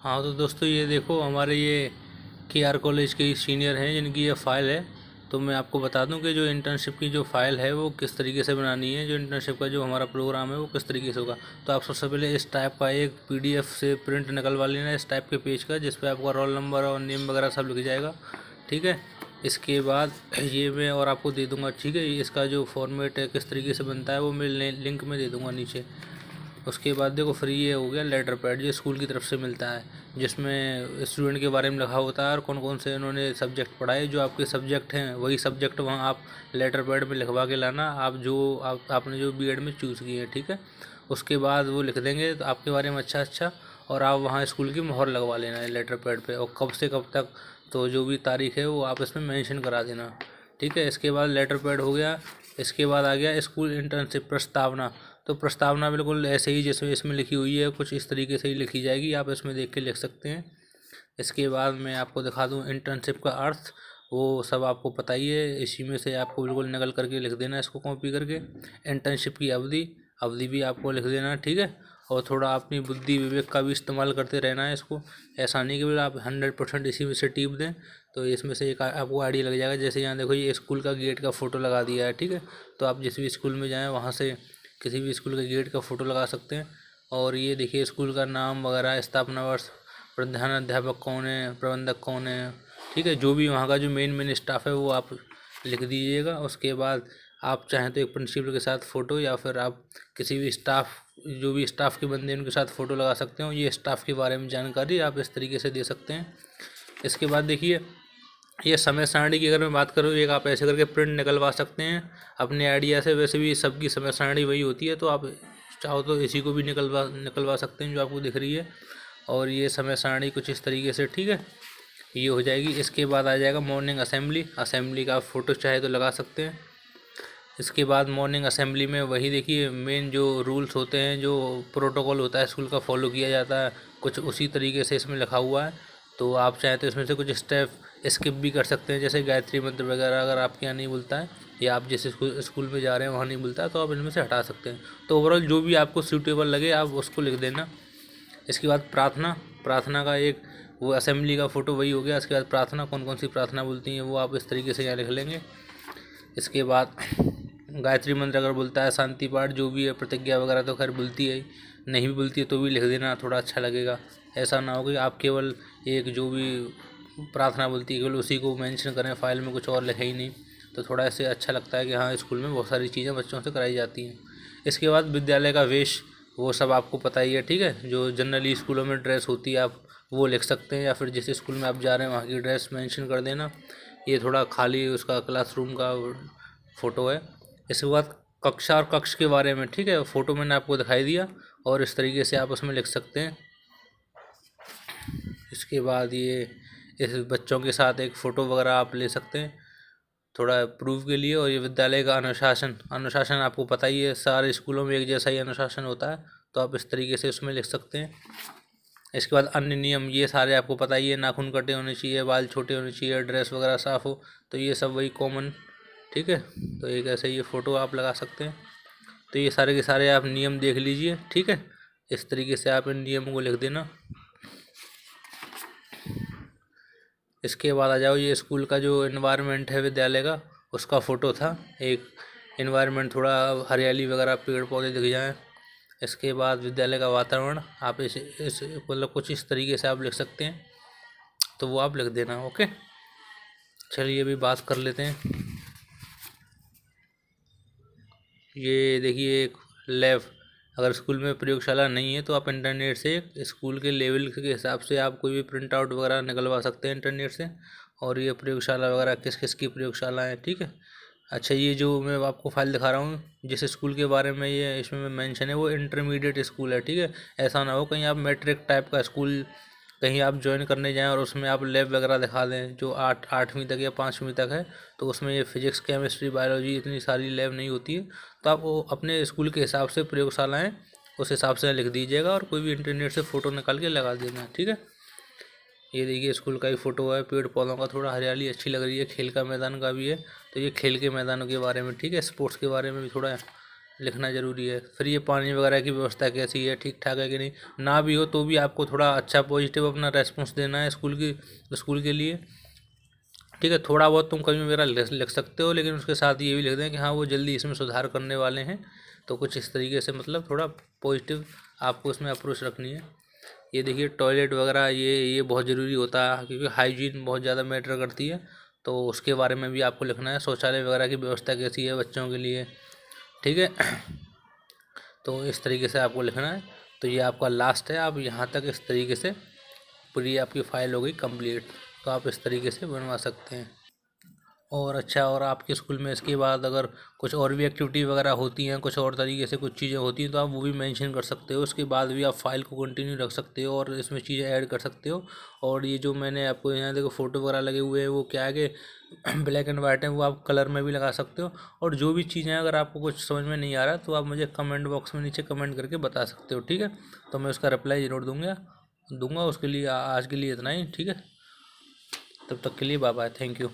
हाँ तो दोस्तों ये देखो हमारे ये KR कॉलेज के सीनियर हैं जिनकी ये फ़ाइल है। तो मैं आपको बता दूं कि जो इंटर्नशिप की जो फ़ाइल है वो किस तरीके से बनानी है, जो इंटर्नशिप का जो हमारा प्रोग्राम है वो किस तरीके से होगा। तो आप सबसे पहले इस टाइप का एक PDF से प्रिंट निकलवा लेना, इस टाइप के पेज का, जिस पे आपका रोल नंबर और नेम वगैरह सब लिख जाएगा। ठीक है। इसके बाद ये मैं और आपको दे दूंगा। ठीक है, इसका जो फॉर्मेट है किस तरीके से बनता है वो मैं लिंक में दे दूंगा नीचे। उसके बाद देखो फिर ये हो गया लेटर पैड जो स्कूल की तरफ से मिलता है, जिसमें स्टूडेंट के बारे में लिखा होता है और कौन कौन से उन्होंने सब्जेक्ट पढ़ाए। जो आपके सब्जेक्ट हैं वही सब्जेक्ट वहाँ आप लेटर पैड में लिखवा के लाना, आप जो आपने जो B.Ed में चूज़ किए हैं। ठीक है। उसके बाद वो लिख देंगे तो आपके बारे में अच्छा अच्छा, और आप वहाँ स्कूल की मोहर लगवा लेना है लेटर पैड पे, और कब से कब तक, तो जो भी तारीख है वो आप इसमें मेंशन करा देना। ठीक है। इसके बाद लेटर पैड हो गया। इसके बाद आ गया स्कूल इंटर्नशिप प्रस्तावना। तो प्रस्तावना बिल्कुल ऐसे ही जैसे इसमें लिखी हुई है, कुछ इस तरीके से ही लिखी जाएगी, आप इसमें देख के लिख सकते हैं। इसके बाद मैं आपको दिखा दूं इंटर्नशिप का अर्थ, वो सब आपको पता ही है, इसी में से आपको बिल्कुल नकल करके लिख देना इसको कॉपी करके। इंटर्नशिप की अवधि, अवधि भी आपको लिख देना। ठीक है। और थोड़ा अपनी बुद्धि विवेक का भी इस्तेमाल करते रहना है इसको। ऐसा नहीं कि बिल्कुल आप 100% इसी में से टीप दें, तो इसमें से एक आपको आइडिया लग जाएगा। जैसे यहाँ देखो ये स्कूल का गेट का फ़ोटो लगा दिया है। ठीक है। तो आप जिस भी स्कूल में जाएँ वहाँ से किसी भी स्कूल के गेट का फ़ोटो लगा सकते हैं। और ये देखिए स्कूल का नाम वगैरह, स्थापना वर्ष, प्रधान अध्यापक कौन है, प्रबंधक कौन है। ठीक है। जो भी वहाँ का जो मेन स्टाफ है वो आप लिख दीजिएगा। उसके बाद आप चाहें तो एक प्रिंसिपल के साथ फ़ोटो, या फिर आप किसी भी स्टाफ, जो भी स्टाफ के बंदे उनके साथ फ़ोटो लगा सकते हो। ये स्टाफ के बारे में जानकारी आप इस तरीके से दे सकते हैं। इसके बाद देखिए ये समय सारणी की अगर मैं बात करूँ, एक आप ऐसे करके प्रिंट निकलवा सकते हैं अपने आइडिया से। वैसे भी सबकी समय सारणी वही होती है, तो आप चाहो तो इसी को भी निकलवा सकते हैं जो आपको दिख रही है। और ये समय सारणी कुछ इस तरीके से, ठीक है, ये हो जाएगी। इसके बाद आ जाएगा मॉर्निंग असेंबली। असेंबली का आप फ़ोटो चाहे तो लगा सकते हैं। इसके बाद मॉर्निंग असेंबली में वही देखिए मेन जो रूल्स होते हैं, जो प्रोटोकॉल होता है स्कूल का, फॉलो किया जाता है, कुछ उसी तरीके से इसमें लिखा हुआ है। तो आप चाहें तो इसमें से कुछ स्टेप स्किप भी कर सकते हैं, जैसे गायत्री मंत्र वगैरह अगर आपके यहाँ नहीं मिलता है, या आप जिस स्कूल में जा रहे हैं वहाँ नहीं मिलता है, तो आप इनमें से हटा सकते हैं। तो ओवरऑल जो भी आपको सूटेबल लगे आप उसको लिख देना। इसके बाद प्रार्थना, प्रार्थना का एक वो असेंबली का फ़ोटो वही हो गया। इसके बाद प्रार्थना, कौन कौन सी प्रार्थना बोलती हैं वो आप इस तरीके से यहाँ लिख लेंगे। इसके बाद गायत्री मंत्र अगर बोलता है, शांति पाठ जो भी है, प्रतिज्ञा वगैरह तो खैर बोलती है, नहीं भी बोलती है तो भी लिख देना, थोड़ा अच्छा लगेगा। ऐसा ना हो कि आप केवल एक जो भी प्रार्थना बोलती है केवल उसी को मेंशन करें, फाइल में कुछ और लिखे ही नहीं। तो थोड़ा ऐसे अच्छा लगता है कि हाँ स्कूल में बहुत सारी चीज़ें बच्चों से कराई जाती हैं। इसके बाद विद्यालय का वेश, वो सब आपको पता ही है। ठीक है। जो जनरली स्कूलों में ड्रेस होती है आप वो लिख सकते हैं, या फिर जिस स्कूल में आप जा रहे हैं वहाँ की ड्रेस मेंशन कर देना। ये थोड़ा खाली उसका क्लासरूम का फ़ोटो है। इसके बाद कक्षा और कक्ष के बारे में, ठीक है, फ़ोटो मैंने आपको दिखाई दिया, और इस तरीके से आप उसमें लिख सकते हैं। इसके बाद ये इस बच्चों के साथ एक फ़ोटो वगैरह आप ले सकते हैं थोड़ा प्रूफ के लिए। और ये विद्यालय का अनुशासन, अनुशासन आपको पता ही है, सारे स्कूलों में एक जैसा ही अनुशासन होता है, तो आप इस तरीके से उसमें लिख सकते हैं। इसके बाद अन्य नियम, ये सारे आपको पता ही है, नाखून कटे होने चाहिए, बाल छोटे होने चाहिए, ड्रेस वगैरह साफ़ हो, तो ये सब वही कॉमन। ठीक है। तो एक ऐसे ये फ़ोटो आप लगा सकते हैं। तो ये सारे के सारे आप नियम देख लीजिए। ठीक है। इस तरीके से आप इन नियमों को लिख देना। इसके बाद आ जाओ, ये स्कूल का जो इन्वायरमेंट है विद्यालय का, उसका फ़ोटो था एक। इन्वायरमेंट थोड़ा हरियाली वगैरह, पेड़ पौधे दिख जाएँ। इसके बाद विद्यालय का वातावरण, आप इस मतलब कुछ इस तरीके से आप लिख सकते हैं, तो वो आप लिख देना। ओके, चलिए अभी बात कर लेते हैं। ये देखिए एक लैब, अगर स्कूल में प्रयोगशाला नहीं है तो आप इंटरनेट से स्कूल के लेवल के हिसाब से आप कोई भी प्रिंट आउट वगैरह निकलवा सकते हैं इंटरनेट से। और ये प्रयोगशाला वगैरह किस किस की प्रयोगशाला है। ठीक है। अच्छा, ये जो मैं आपको फाइल दिखा रहा हूँ जिस स्कूल के बारे में ये इसमें मेंशन है, वो इंटरमीडिएट स्कूल है। ठीक है। ऐसा ना हो कहीं आप मैट्रिक टाइप का स्कूल कहीं आप ज्वाइन करने जाएं और उसमें आप लैब वगैरह दिखा दें जो आठवीं तक या 5वीं तक है, तो उसमें ये फिजिक्स केमिस्ट्री बायोलॉजी इतनी सारी लैब नहीं होती है। तो आप वो अपने स्कूल के हिसाब से प्रयोगशालाएँ उस हिसाब से लिख दीजिएगा, और कोई भी इंटरनेट से फ़ोटो निकाल के लगा देना। ठीक है। ये देखिए स्कूल का ही फ़ोटो है, पेड़ पौधों का, थोड़ा हरियाली अच्छी लग रही है, खेल का मैदान का भी है। तो ये खेल के मैदानों के बारे में, ठीक है, स्पोर्ट्स के बारे में भी थोड़ा लिखना ज़रूरी है। फिर ये पानी वगैरह की व्यवस्था कैसी है, ठीक ठाक है कि नहीं, ना भी हो तो भी आपको थोड़ा अच्छा पॉजिटिव अपना रेस्पॉन्स देना है स्कूल के लिए। ठीक है, थोड़ा बहुत तुम कमी वगैरह लिख सकते हो, लेकिन उसके साथ ये भी लिख दें कि हाँ वो जल्दी इसमें सुधार करने वाले हैं। तो कुछ इस तरीके से मतलब थोड़ा पॉजिटिव आपको इसमें अप्रोच रखनी है। ये देखिए टॉयलेट वगैरह ये बहुत ज़रूरी होता है, क्योंकि हाइजीन बहुत ज़्यादा मैटर करती है, तो उसके बारे में भी आपको लिखना है। शौचालय वगैरह की व्यवस्था कैसी है बच्चों के लिए, ठीक है। तो इस तरीके से आपको लिखना है। तो ये आपका लास्ट है, आप यहाँ तक इस तरीके से पूरी आपकी फ़ाइल हो गई कंप्लीट। तो आप इस तरीके से बनवा सकते हैं। और अच्छा, और आपके स्कूल में इसके बाद अगर कुछ और भी एक्टिविटी वगैरह होती हैं, कुछ और तरीके से कुछ चीज़ें होती हैं, तो आप वो भी मेंशन कर सकते हो। उसके बाद भी आप फाइल को कंटिन्यू रख सकते हो और इसमें चीज़ें ऐड कर सकते हो। और ये जो मैंने आपको यहाँ देखो फ़ोटो वगैरह लगे हुए हैं, वो क्या है कि ब्लैक एंड वाइट है, वो आप कलर में भी लगा सकते हो। और जो भी चीज़ें अगर आपको कुछ समझ में नहीं आ रहा तो आप मुझे कमेंट बॉक्स में नीचे कमेंट करके बता सकते हो, ठीक है। तो मैं उसका रिप्लाई ज़रूर दूंगा। उसके लिए आज के लिए इतना ही, ठीक है। तब तक के लिए बाय बाय, थैंक यू।